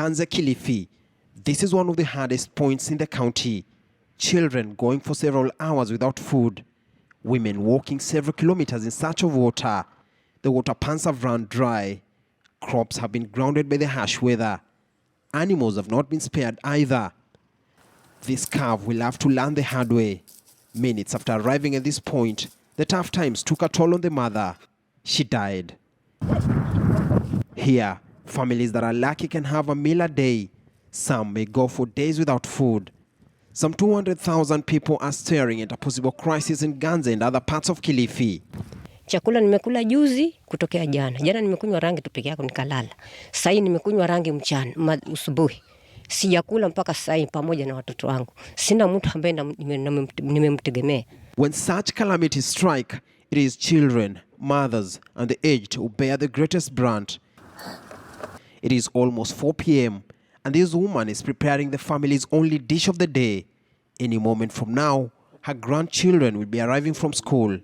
Ganze Kilifi. This is one of the hardest points in the county. Children going for several hours without food. Women walking several kilometers in search of water. The water pans have run dry. Crops have been grounded by the harsh weather. Animals have not been spared either. This calf will have to learn the hard way. Minutes after arriving at this point, the tough times took a toll on the mother. She died. Here, families that are lucky can have a meal a day. Some may go for days without food. Some 200,000 people are staring at a possible crisis in Ganze and other parts of Kilifi. Chakula nimekula juzi kutokea jana. Jana nimekunywa rangi tu peke yako nikalala. Sasa nimekunywa rangi mchana usubuhi. Sijakula mpaka sasa pamoja na watoto wangu. Sina mtu ambaye nimemtegemea. When such calamities strike, it is children, mothers and the aged who bear the greatest brunt. It is almost 4 p.m. and this woman is preparing the family's only dish of the day. Any moment from now, her grandchildren will be arriving from school.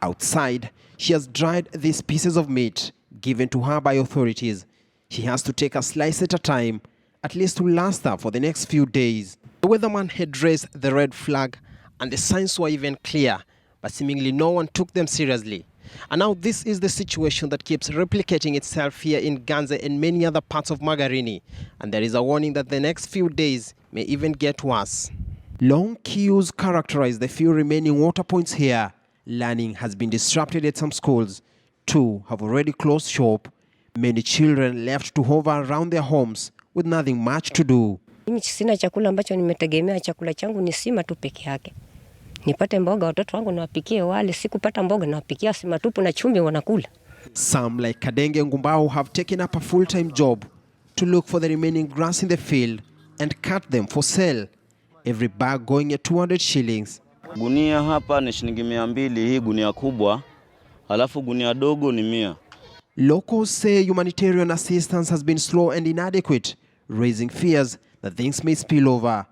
Outside, she has dried these pieces of meat given to her by authorities. She has to take a slice at a time, at least to last her for the next few days. The weatherman had raised the red flag and the signs were even clear, but seemingly no one took them seriously. And now this is the situation that keeps replicating itself here in Ganze and many other parts of Magarini. And there is a warning that the next few days may even get worse. Long queues characterize the few remaining water points here. Learning has been disrupted at some schools. 2 have already closed shop. Many children left to hover around their homes with nothing much to do. Mimi sina chakula ambacho nimetegemea, chakula changu ni sima tu peke yake. Nipate mboga watoto wangu nawapikie wale, sikupata mboga nawapikia sima tupu na chumvi wanakula. Some like Kadenge Ngumbao have taken up a full-time job to look for the remaining grass in the field and cut them for sale. Every bag going at 200 shillings. Gunia hapa ni shilingi 200 hii gunia kubwa, alafu gunia dogo ni 100. Locals say humanitarian assistance has been slow and inadequate, raising fears that things may spill over.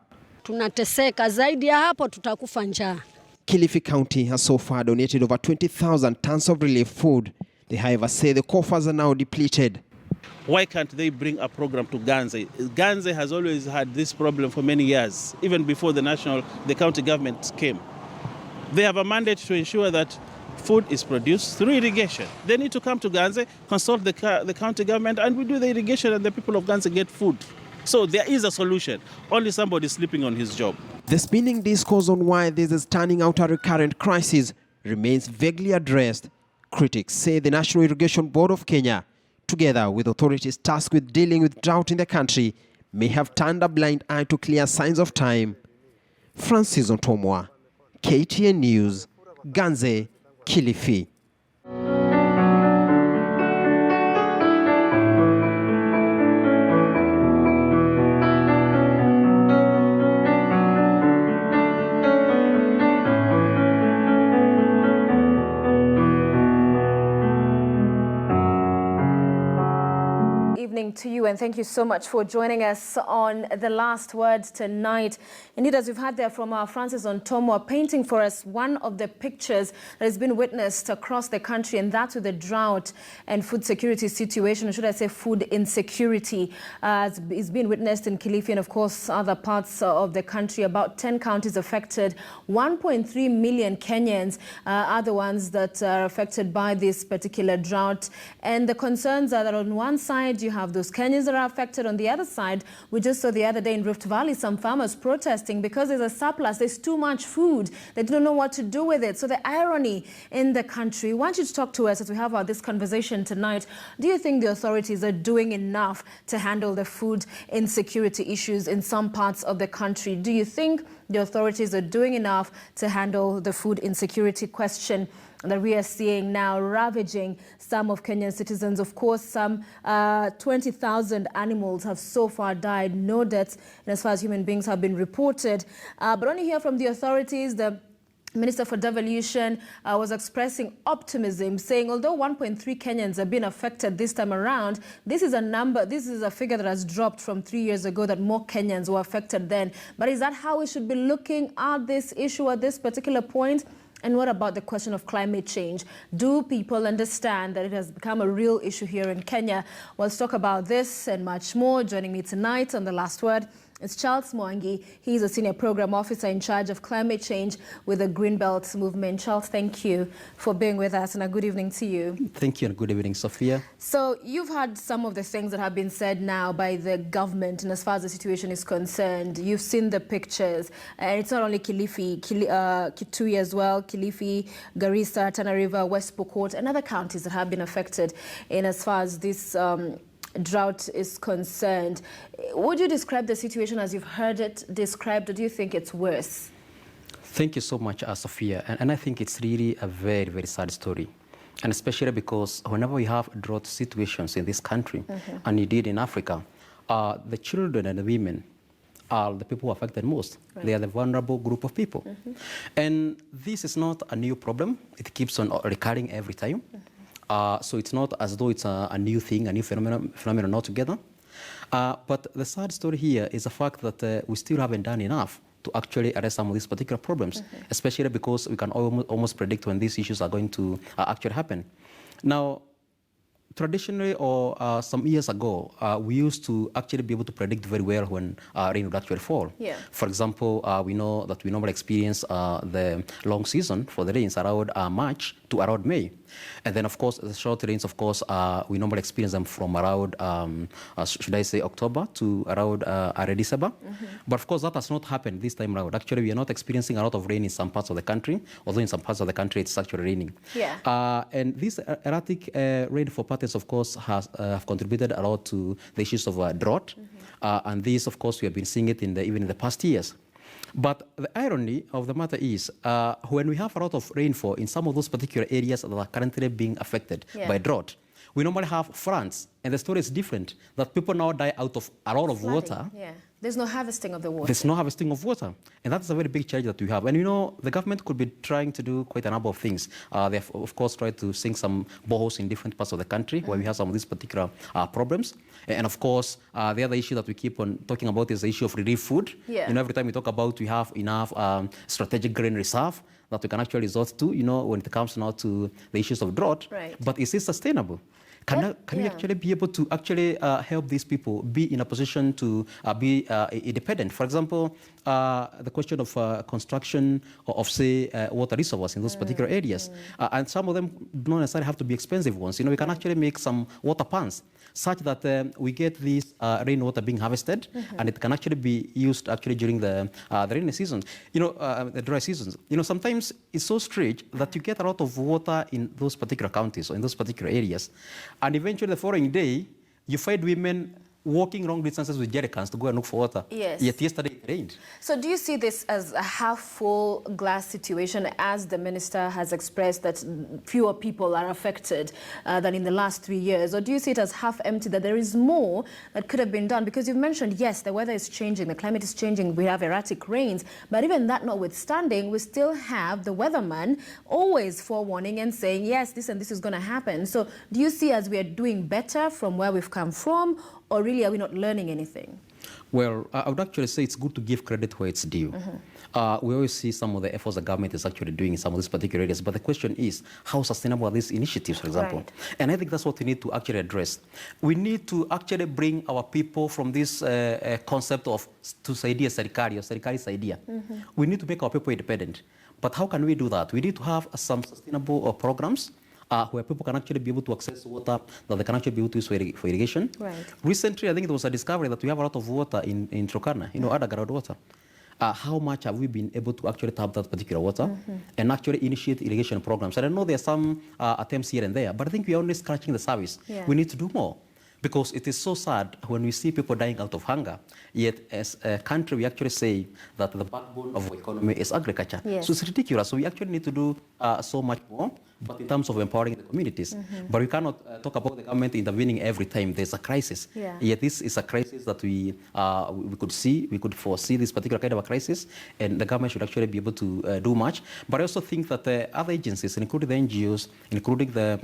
Tunateseka zaidi ya hapo tutakufa njaa. Kilifi County has so far donated over 20,000 tons of relief food. They however say the coffers are now depleted. Why can't they bring a program to Ganze? Ganze has always had this problem for many years, even before the county government came. They have a mandate to ensure that food is produced through irrigation. They need to come to Ganze, consult the county government, and we do the irrigation and the people of Ganze get food. So there is a solution. Only somebody is sleeping on his job. The spinning discourse on why this is turning out a recurrent crisis remains vaguely addressed. Critics say the National Irrigation Board of Kenya, together with authorities tasked with dealing with drought in the country, may have turned a blind eye to clear signs of time. Francis Ontomwa, KTN News, Ganze, Kilifi. Evening to you, and thank you so much for joining us on The Last Words tonight. Indeed, as we've had there from our Francis Ontomwa, painting for us one of the pictures that has been witnessed across the country, and that's with the drought and food security situation, or should I say food insecurity, is being witnessed in Kilifi and of course other parts of the country. About 10 counties affected. 1.3 million Kenyans are the ones that are affected by this particular drought. And the concerns are that on one side you have those Kenyans that are affected. On the other side, we just saw the other day in Rift Valley some farmers protesting because there's a surplus, there's too much food, they don't know what to do with it. So the irony in the country. I want you to talk to us as we have this conversation tonight. Do you think the authorities are doing enough to handle the food insecurity issues in some parts of the country? Do you think the authorities are doing enough to handle the food insecurity question that we are seeing now ravaging some of Kenyan citizens? Of course, some 20,000 animals have so far died, no deaths, and as far as human beings have been reported. But only hear from the authorities, the Minister for Devolution was expressing optimism, saying although 1.3 Kenyans have been affected this time around, this is a figure that has dropped from 3 years ago, that more Kenyans were affected then. But is that how we should be looking at this issue at this particular point? And what about the question of climate change? Do people understand that it has become a real issue here in Kenya? Well, let's talk about this and much more. Joining me tonight on The Last Word is Charles Mwangi. He's a senior program officer in charge of climate change with the Greenbelt movement. Charles, thank you for being with us, and a good evening to you. Thank you, and good evening, Sophia. So you've heard some of the things that have been said now by the government, and as far as the situation is concerned, you've seen the pictures, and it's not only Kilifi, Kitui as well, Kilifi, Garissa, Tana River, West Pokot, and other counties that have been affected in as far as this drought is concerned. Would you describe the situation as you've heard it described, or do you think it's worse? Thank you so much, Sophia. And I think it's really a very, very sad story. And especially because whenever we have drought situations in this country, and indeed in Africa, the children and the women are the people affected most. Right. They are the vulnerable group of people. And this is not a new problem. It keeps on recurring every time. So it's not as though it's a new thing, a new phenomenon altogether. But the sad story here is the fact that we still haven't done enough to actually address some of these particular problems, especially because we can almost predict when these issues are going to actually happen. Now, traditionally, or some years ago, we used to actually be able to predict very well when rain would actually fall. Yeah. For example, we know that we normally experience the long season for the rains around March to around May. And then, of course, the short rains, of course, we normally experience them from around, should I say, October to around early December. But, of course, that has not happened this time around. Actually, we are not experiencing a lot of rain in some parts of the country, although in some parts of the country it's actually raining. Yeah. And this erratic rainfall patterns, of course, have contributed a lot to the issues of drought. And this, of course, we have been seeing it even in the past years. But the irony of the matter is, when we have a lot of rainfall in some of those particular areas that are currently being affected by drought, we normally have floods, and the story is different, that people now die out of a lot of water. Yeah. There's no harvesting of the water. There's no harvesting of water. And that's a very big challenge that we have. And you know, the government could be trying to do quite a number of things. They have, of course, tried to sink some boreholes in different parts of the country where we have some of these particular problems. And of course, the other issue that we keep on talking about is the issue of relief food. Yeah. You know, every time we talk about we have enough strategic grain reserve that we can actually resort to, you know, when it comes now to the issues of drought. Right. But is it sustainable? Can we actually be able to actually help these people be in a position to be independent? For example, the question of construction of, say, water reservoirs in those particular areas. And some of them don't necessarily have to be expensive ones. You know, we can actually make some water ponds such that we get this rainwater being harvested, and it can actually be used actually during the rainy seasons. You know, the dry seasons. You know, sometimes it's so strange that you get a lot of water in those particular counties or in those particular areas, and eventually the following day you find women walking long distances with jerrycans to go and look for water. Yes. Yet yesterday it rained. So do you see this as a half-full glass situation, as the minister has expressed that fewer people are affected than in the last 3 years? Or do you see it as half-empty, that there is more that could have been done? Because you've mentioned, yes, the weather is changing, the climate is changing, we have erratic rains, but even that notwithstanding, we still have the weatherman always forewarning and saying, yes, this and this is going to happen. So do you see as we are doing better from where we've come from, or really are we not learning anything? Well, I would actually say it's good to give credit where it's due. We always see some of the efforts the government is actually doing in some of these particular areas, but the question is, how sustainable are these initiatives, for example? Right. And I think that's what we need to actually address. We need to actually bring our people from this concept of tusaidia serikali or serikali saidia. We need to make our people independent. But how can we do that? We need to have some sustainable programs where people can actually be able to access water that they can actually be able to use for irrigation. Right. Recently, I think there was a discovery that we have a lot of water in Turkana, you know, underground water. How much have we been able to actually tap that particular water and actually initiate irrigation programs? And I know there are some attempts here and there, but I think we are only scratching the surface. Yeah. We need to do more. Because it is so sad when we see people dying out of hunger, yet as a country we actually say that the backbone of our economy is agriculture. Yes. So it's ridiculous. So we actually need to do so much more, but in terms of empowering the communities. But we cannot talk about the government intervening every time there's a crisis. Yeah. Yet this is a crisis that we could see, we could foresee this particular kind of a crisis, and the government should actually be able to do much. But I also think that other agencies, including the NGOs, including the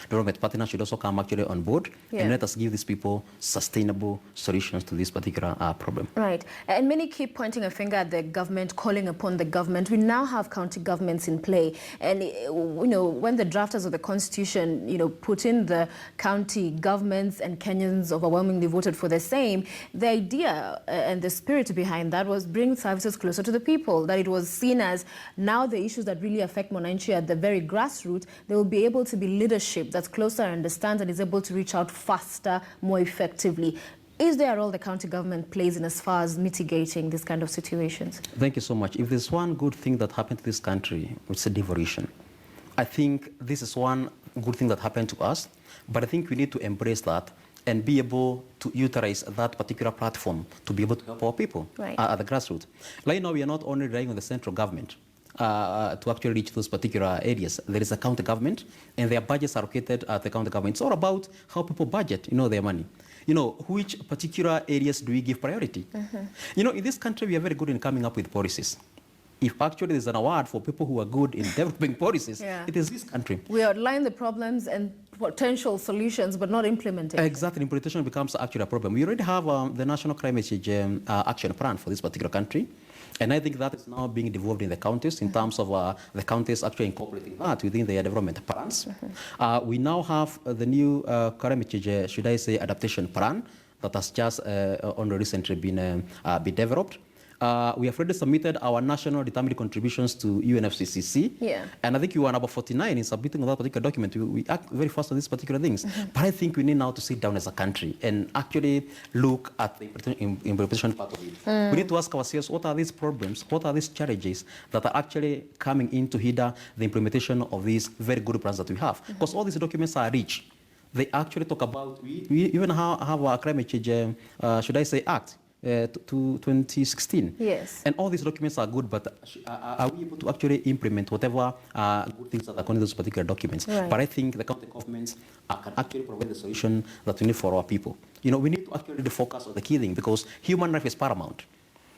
development partners, should also come actually on board and let us give these people sustainable solutions to this particular problem. Right. And many keep pointing a finger at the government, calling upon the government. We now have county governments in play. And, you know, when the drafters of the Constitution, you know, put in the county governments and Kenyans overwhelmingly voted for the same, the idea and the spirit behind that was bring services closer to the people, that it was seen as now the issues that really affect Monanchi at the very grassroots, there will be able to be leadership that's closer, understands, and is able to reach out faster, more effectively. Is there a role the county government plays in as far as mitigating this kind of situations? Thank you so much. If there's one good thing that happened to this country, it's a devolution. I think this is one good thing that happened to us, but I think we need to embrace that and be able to utilize that particular platform to be able to help our people at the grassroots. Right now, we are not only relying on the central government to actually reach those particular areas. There is a county government, and their budgets are allocated at the county government. It's all about how people budget, you know, their money. You know, which particular areas do we give priority? You know, in this country, we are very good in coming up with policies. If actually there's an award for people who are good in developing policies, it is this country. We outline the problems and potential solutions, but not implementing. Exactly. Implementation becomes actually a problem. We already have the National Climate Change Action Plan for this particular country. And I think that is now being developed in the counties in terms of the counties actually incorporating that within their development plans. We now have the new climate change, should I say, adaptation plan that has just only recently been developed. We have already submitted our national determined contributions to UNFCCC. And I think you are number 49 in submitting that particular document. We act very fast on these particular things. But I think we need now to sit down as a country and actually look at the implementation part of it. We need to ask ourselves, what are these problems, what are these challenges that are actually coming in to hinder the implementation of these very good plans that we have? Because all these documents are rich. They actually talk about, we even have a climate change, should I say, act. To 2016. And all these documents are good, but are we able to actually implement whatever good things that are in those particular documents? But I think the county governments can actually provide the solution that we need for our people. You know, we need to actually focus on the key thing because human life is paramount.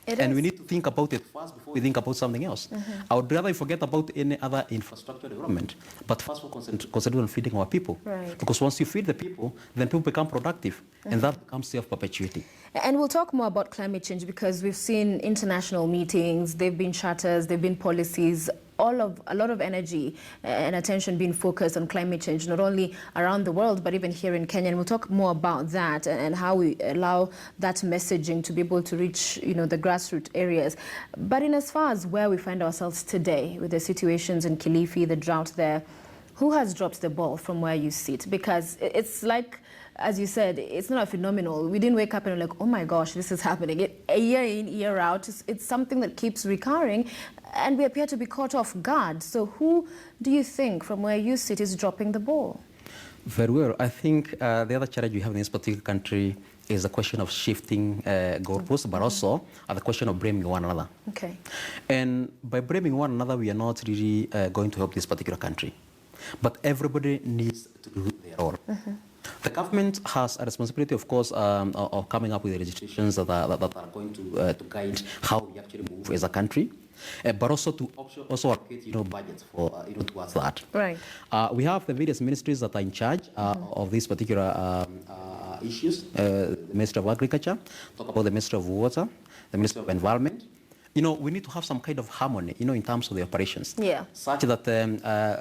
And we need to think about it first before we think about something else. I would rather forget about any other infrastructure development, but first we'll concentrate on feeding our people. Because once you feed the people, then people become productive, and that becomes self-perpetuating. And we'll talk more about climate change because we've seen international meetings, there have been charters, there have been policies, a lot of energy and attention being focused on climate change, not only around the world, but even here in Kenya. And we'll talk more about that and how we allow that messaging to be able to reach, you know, the grassroots areas. But in as far as where we find ourselves today with the situations in Kilifi, the drought there, who has dropped the ball from where you sit? Because it's like, as you said, it's not a phenomenal. We didn't wake up and we're like, oh my gosh, this is happening. A year in, year out, it's something that keeps recurring, and we appear to be caught off guard. So who do you think, from where you sit, is dropping the ball? Very well. I think the other challenge we have in this particular country is the question of shifting goalposts, but also the question of blaming one another. And by blaming one another, we are not really going to help this particular country. But everybody needs to do their role. The government has a responsibility, of course, of coming up with the legislations that are going to guide how we actually move as a country, but also to allocate, you know, budgets for, you know, towards that. We have the various ministries that are in charge of these particular issues. The Ministry of Agriculture, talk about the Ministry of Water, the Ministry of Environment. You know, we need to have some kind of harmony, you know, in terms of the operations. Such that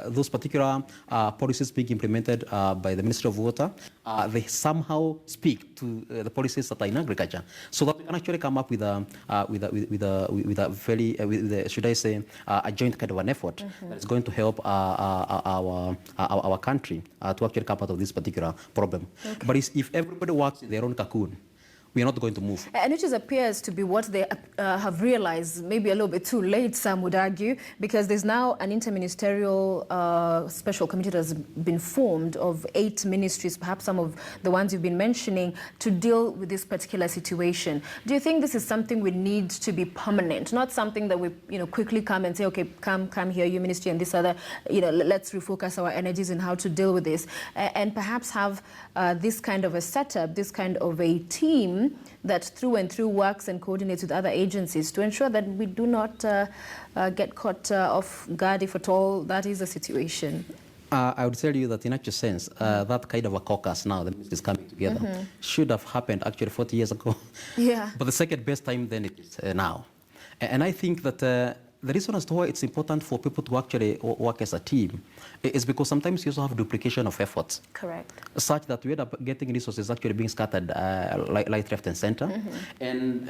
those particular policies being implemented by the Ministry of Water, they somehow speak to the policies that are in agriculture, so that we can actually come up with a very, should I say, a joint kind of an effort that is going to help our country to actually come out of this particular problem. But if everybody works in their own cocoon, we are not going to move. And which appears to be what they have realized, maybe a little bit too late, some would argue, because there's now an interministerial special committee that has been formed of 8 ministries, perhaps some of the ones you've been mentioning, to deal with this particular situation. Do you think this is something we need to be permanent, not something that we, you know, quickly come and say, okay, come here, you ministry and this other, you know, let's refocus our energies in how to deal with this, and perhaps have this kind of a setup, this kind of a team that through and through works and coordinates with other agencies to ensure that we do not get caught off guard, if at all that is a situation? I would tell you that in actual sense, that kind of a caucus now that is coming together should have happened actually 40 years ago. Yeah. But the second best time then it is now. And I think that the reason as to why it's important for people to actually work as a team is because sometimes you also have duplication of efforts. Correct. Such that we end up getting resources actually being scattered like left and center. And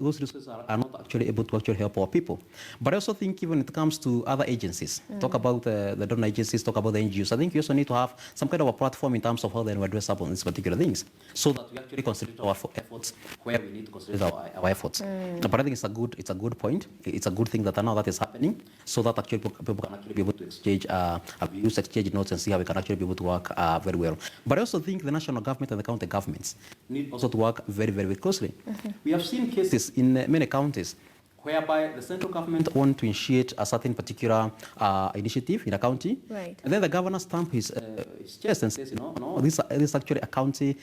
those resources are not actually able to actually help our people. But I also think even when it comes to other agencies, talk about the donor agencies, talk about the NGOs, I think we also need to have some kind of a platform in terms of how they address up on these particular things, so that we actually concentrate our efforts where we need to concentrate our efforts. But I think it's a good point. It's a good thing that now that is happening, so that actually people can actually be able to exchange views, exchange notes, and see how we can actually be able to work very well. But I also think the national government and the county governments need also to work very, very closely. We have seen cases in many counties whereby the central government want to initiate a certain particular initiative in a county, Right. and then the governor stamp his chest and says, no, this is actually a county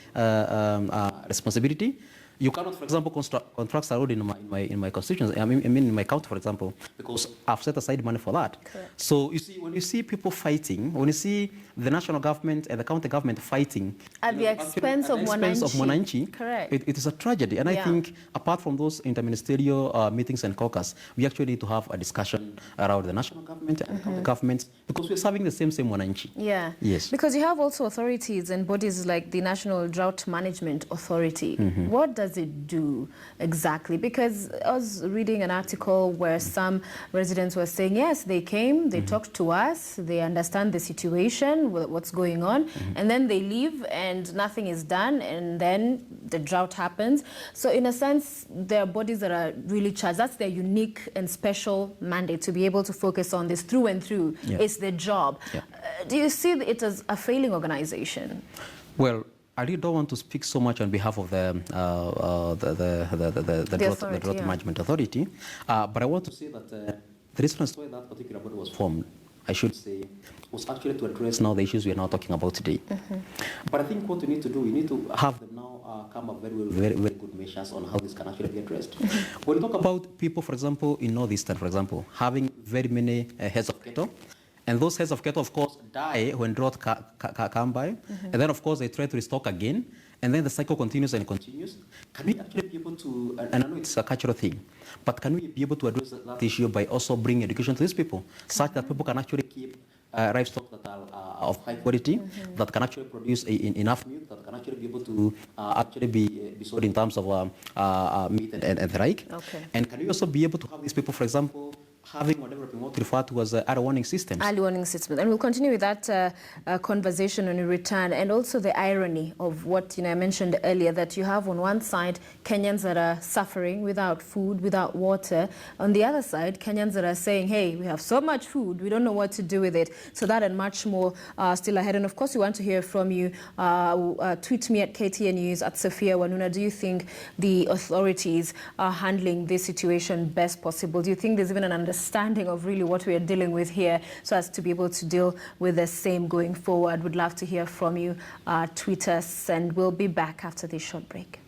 responsibility. You cannot, for example, construct a road in my constituency. I mean, in my county, for example, because I've set aside money for that. Correct. So you see, when you see people fighting, when you see the national government and the county government fighting At the expense of Mwananchi, correct. it is a tragedy. And I think apart from those interministerial meetings and caucus, we actually need to have a discussion around the national government and county governments, because we're serving the same Mwananchi. Yeah. Yes. Because you have also authorities and bodies like the National Drought Management Authority. What does it do exactly? Because I was reading an article where some residents were saying, yes, they came, they talked to us, they understand the situation, what's going on, and then they leave and nothing is done, and then the drought happens. So in a sense, there are bodies that are really charged. That's their unique and special mandate, to be able to focus on this through and through. Yeah. It's their job. Yeah. Do you see it as a failing organization? Well, I really don't want to speak so much on behalf of the Drought Management Authority, but I want to say that the reason why that particular body was formed, I should say, was actually to address now the issues we are now talking about today. But I think what we need to do, we need to have them now come up very good measures on how this can actually be addressed. When we talk about people, for example, in Northeastern, for example, having very many heads of cattle, and those heads of cattle, of course, die when drought come by. And then, of course, they try to restock again. And then the cycle continues and continues. Can we actually be able to, and I know it's a cultural thing, but can we be able to address that issue by also bringing education to these people, such that people can actually keep livestock that are of high quality, that can actually produce enough milk, that can actually be able to actually be sold in terms of meat and the like. Okay. And can we also be able to have these people, for example, having whatever we want to refer to as early warning systems. Early warning systems. And we'll continue with that conversation when we return. And also the irony of what I mentioned earlier, that you have on one side Kenyans that are suffering without food, without water. On the other side, Kenyans that are saying, hey, we have so much food, we don't know what to do with it. So that and much more still ahead. And of course, we want to hear from you. Tweet me at KTN News, at Sophia Wanuna. Do you think the authorities are handling this situation best possible? Do you think there's even an understanding of really what we are dealing with here, so as to be able to deal with the same going forward? Would love to hear from you. Tweet us, and we'll be back after this short break.